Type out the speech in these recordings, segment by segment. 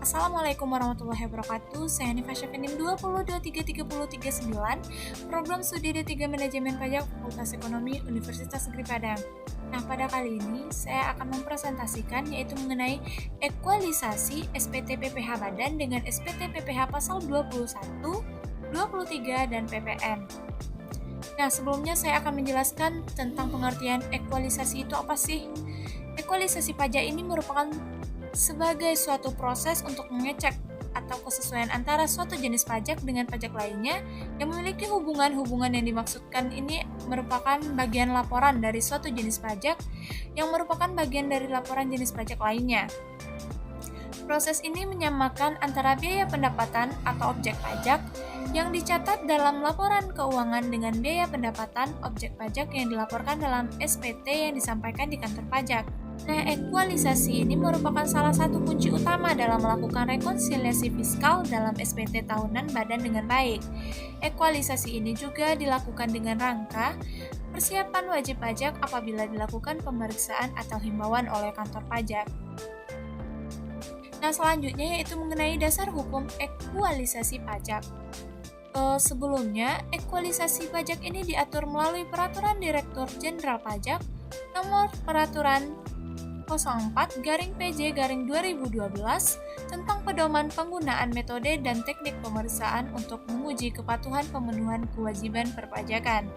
Assalamualaikum warahmatullahi wabarakatuh. Saya Hanifah Syafinin 20233039, Program Studi D3 Manajemen Pajak Fakultas Ekonomi Universitas Negeri Padang. Nah, pada kali ini saya akan mempresentasikan yaitu mengenai ekualisasi SPT PPh Badan dengan SPT PPh Pasal 21, 23, dan PPN. Nah, sebelumnya saya akan menjelaskan tentang pengertian ekualisasi itu apa sih? Ekualisasi pajak ini merupakan sebagai suatu proses untuk mengecek atau kesesuaian antara suatu jenis pajak dengan pajak lainnya yang memiliki hubungan-hubungan yang dimaksudkan ini merupakan bagian laporan dari suatu jenis pajak yang merupakan bagian dari laporan jenis pajak lainnya. Proses ini menyamakan antara biaya pendapatan atau objek pajak yang dicatat dalam laporan keuangan dengan biaya pendapatan objek pajak yang dilaporkan dalam SPT yang disampaikan di kantor pajak. Nah, ekualisasi ini merupakan salah satu kunci utama dalam melakukan rekonsiliasi fiskal dalam SPT tahunan badan dengan baik. Ekualisasi ini juga dilakukan dengan rangka persiapan wajib pajak apabila dilakukan pemeriksaan atau himbauan oleh kantor pajak. Nah, selanjutnya yaitu mengenai dasar hukum ekualisasi pajak. Sebelumnya, ekualisasi pajak ini diatur melalui Peraturan Direktur Jenderal Pajak Nomor Peraturan 04/PJ/2012 tentang pedoman penggunaan metode dan teknik pemeriksaan untuk menguji kepatuhan pemenuhan kewajiban perpajakan.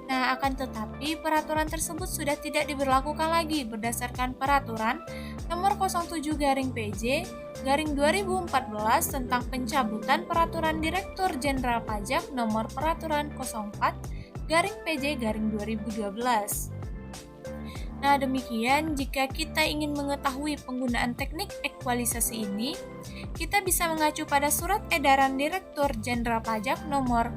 Nah, akan tetapi peraturan tersebut sudah tidak diberlakukan lagi berdasarkan Peraturan Nomor 07/PJ/2014 tentang pencabutan Peraturan Direktur Jenderal Pajak Nomor Peraturan 04/PJ/2012. Nah, demikian jika kita ingin mengetahui penggunaan teknik ekualisasi ini, kita bisa mengacu pada Surat Edaran Direktur Jenderal Pajak nomor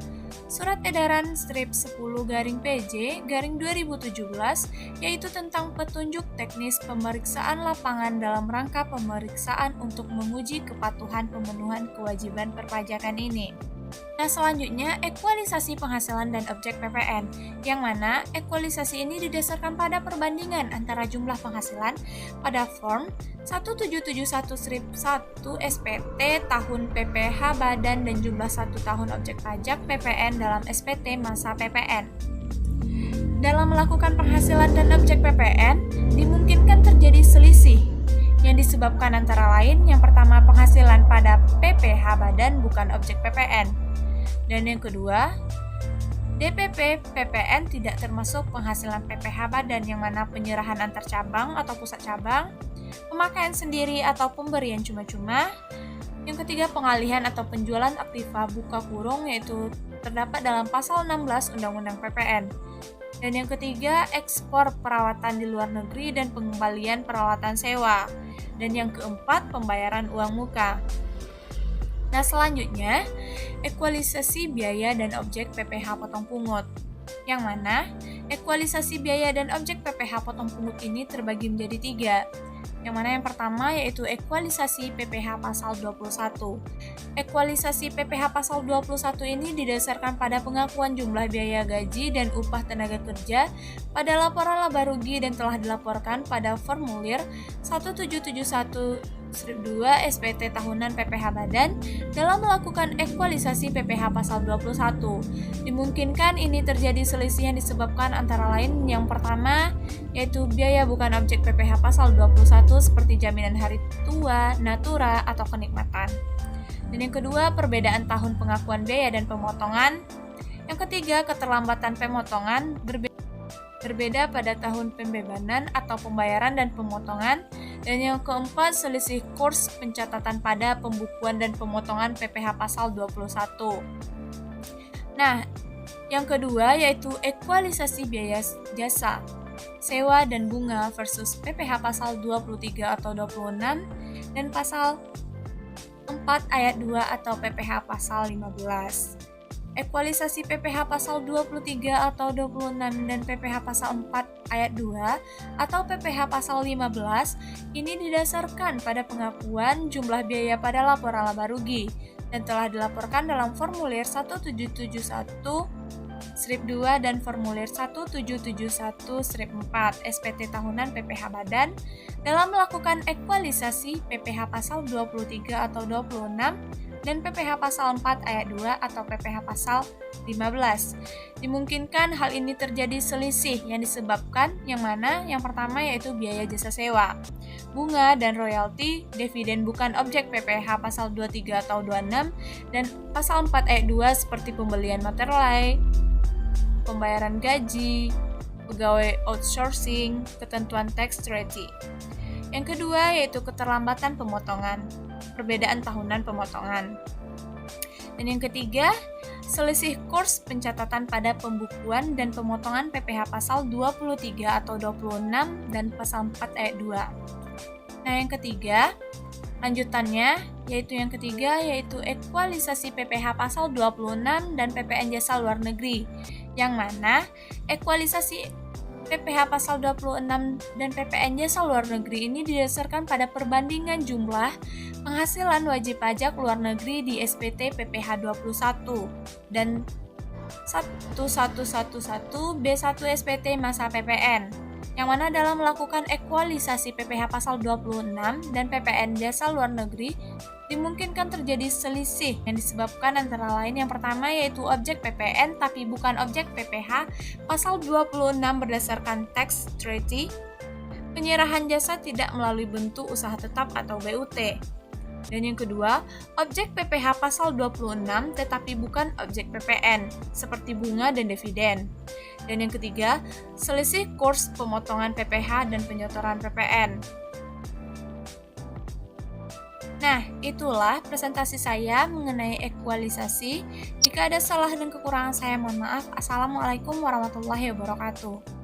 Surat Edaran strip 10/PJ/2017 yaitu tentang petunjuk teknis pemeriksaan lapangan dalam rangka pemeriksaan untuk menguji kepatuhan pemenuhan kewajiban perpajakan ini. Nah, selanjutnya ekualisasi penghasilan dan objek PPN, yang mana ekualisasi ini didasarkan pada perbandingan antara jumlah penghasilan pada Form 1771/1 SPT tahun PPh Badan dan jumlah 1 tahun objek pajak PPN dalam SPT masa PPN. Dalam melakukan penghasilan dan objek PPN, dimungkinkan terjadi selisih yang disebabkan antara lain yang pertama penghasilan pada PPh Badan bukan objek PPN, dan yang kedua DPP PPN tidak termasuk penghasilan PPh Badan yang mana penyerahan antar cabang atau pusat cabang, pemakaian sendiri atau pemberian cuma-cuma. Yang ketiga pengalihan atau penjualan aktiva buka kurung yaitu terdapat dalam pasal 16 Undang-Undang PPN. Dan yang ketiga ekspor perawatan di luar negeri dan pengembalian perawatan sewa. Dan yang keempat, pembayaran uang muka. Nah, selanjutnya, ekualisasi biaya dan objek PPh potong pungut. Yang mana, ekualisasi biaya dan objek PPh potong pungut ini terbagi menjadi 3. Yang mana yang pertama yaitu ekualisasi PPh pasal 21. Ekualisasi PPh pasal 21 ini didasarkan pada pengakuan jumlah biaya gaji dan upah tenaga kerja pada laporan laba rugi dan telah dilaporkan pada formulir 1771/2 SPT tahunan PPh Badan dalam melakukan ekualisasi PPh pasal 21. Dimungkinkan ini terjadi selisih yang disebabkan antara lain yang pertama yaitu biaya bukan objek PPh pasal 21 seperti jaminan hari tua, natura, atau kenikmatan. Dan yang kedua, perbedaan tahun pengakuan biaya dan pemotongan. Yang ketiga, keterlambatan pemotongan berbeda pada tahun pembebanan atau pembayaran dan pemotongan. Dan yang keempat, selisih kurs pencatatan pada pembukuan dan pemotongan PPh pasal 21. Nah, yang kedua yaitu ekualisasi biaya jasa, sewa dan bunga versus PPh pasal 23 atau 26 dan pasal 4 ayat 2 atau PPh pasal 15. Ekualisasi PPh pasal 23 atau 26 dan PPh pasal 4 ayat 2 atau PPh pasal 15 ini didasarkan pada pengakuan jumlah biaya pada laporan laba rugi dan telah dilaporkan dalam formulir 1771/1 strip 2 dan formulir 1771 strip 4 SPT tahunan PPh Badan dalam melakukan ekualisasi PPh pasal 23 atau 26 dan PPh pasal 4 ayat 2 atau PPh pasal 15. Dimungkinkan hal ini terjadi selisih yang disebabkan yang mana? Yang pertama yaitu biaya jasa sewa. Bunga dan royalti, dividen bukan objek PPh pasal 23 atau 26 dan pasal 4 ayat 2 seperti pembelian materai, pembayaran gaji, pegawai outsourcing, ketentuan tax treaty. Yang kedua yaitu keterlambatan pemotongan, perbedaan tahunan pemotongan. Dan yang ketiga, selisih kurs pencatatan pada pembukuan dan pemotongan PPh pasal 23 atau 26 dan pasal 4 ayat 2. Nah, yang ketiga, lanjutannya yaitu ekualisasi PPh pasal 26 dan PPN jasa luar negeri. Yang mana ekualisasi PPh pasal 26 dan PPN jasa luar negeri ini didasarkan pada perbandingan jumlah penghasilan wajib pajak luar negeri di SPT PPh 21 dan 1111 B1 SPT masa PPN. Yang mana dalam melakukan ekualisasi PPh pasal 26 dan PPN jasa luar negeri dimungkinkan terjadi selisih yang disebabkan antara lain yang pertama yaitu objek PPN tapi bukan objek PPh pasal 26 berdasarkan tax treaty, penyerahan jasa tidak melalui bentuk usaha tetap atau BUT. Dan yang kedua, objek PPh pasal 26 tetapi bukan objek PPN seperti bunga dan dividen. Dan yang ketiga, selisih kurs pemotongan PPh dan penyotoran PPN. Nah, itulah presentasi saya mengenai ekualisasi. Jika ada salah dan kekurangan saya mohon maaf. Assalamualaikum warahmatullahi wabarakatuh.